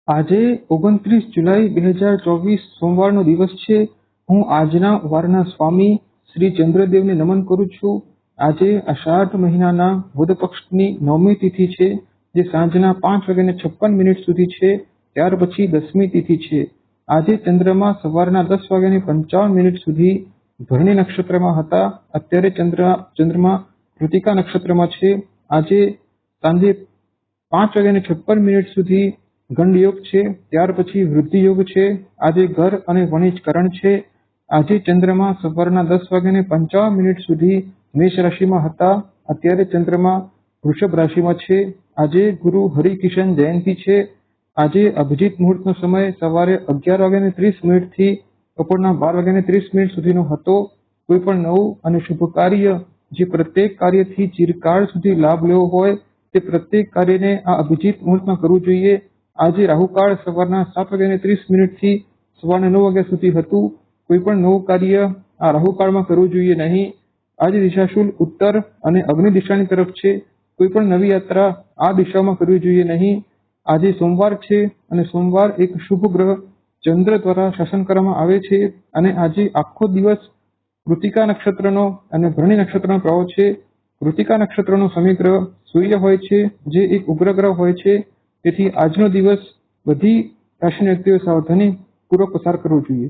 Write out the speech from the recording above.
આજે 29 જુલાઈ 2024 સોમવારનો દિવસ છે. હું આજના વારના સ્વામી શ્રી ચંદ્રદેવને નમન કરું છું. આજે અષાઢ મહિનાના વદ પક્ષની 9મી તિથિ છે, જે સાંજના 5:56 સુધી છે. ત્યાર પછી 10મી તિથિ છે. આજે ચંદ્રમા સવારના 10:55 સુધી ભરણી નક્ષત્રમાં હતા. અત્યારે ચંદ્રમા કૃતિકા નક્ષત્રમાં છે. આજે સાંજે 5:56 સુધી ગંડ યોગ છે. ત્યાર પછી વૃદ્ધિ યોગ છે. આજે ઘર અને વણિજ કરણ છે. આજે ચંદ્રમા સવારના 10:55 સુધી મેષ રાશિમાં હતા. અત્યારે ચંદ્રમા વૃષભ રાશિમાં છે. આજે ગુરુ હરિકિશન જયંતિ છે. આજે અભિજીત મુહૂર્તનો સમય સવારે 11:30 થી બપોરના 12:30 સુધીનો હતો. કોઈ પણ નવું અને શુભ કાર્ય, જે પ્રત્યેક કાર્યથી ચિરકાળ સુધી લાભ લેવો હોય, તે પ્રત્યેક કાર્યને આ અભિજીત મુહૂર્તમાં કરવું જોઈએ. આજે રાહુકાળ સવારના 7:30 થી સવારના 9 વાગ્યા સુધી હતું. કોઈ પણ નવું કાર્ય આ રાહુકાળમાં કરવું જોઈએ નહીં. આજે દિશાશુલ ઉત્તર અને અગ્નિ દિશાની તરફ છે. કોઈ પણ નવી યાત્રા આ દિશામાં કરવી જોઈએ નહીં. આજે સોમવાર છે અને સોમવાર એક શુભ ગ્રહ ચંદ્ર દ્વારા શાસન કરવામાં આવે છે. અને આજે આખો દિવસ કૃતિકા નક્ષત્રનો અને ભરણી નક્ષત્રનો પ્રભાવ છે. કૃતિકા નક્ષત્રનો સમીગ્રહ સૂર્ય હોય છે, જે એક ઉગ્ર ગ્રહ હોય છે. તેથી આજનો દિવસ બધી રાશિના વ્યક્તિઓએ સાવધાની પૂર્વક પસાર કરવો જોઈએ.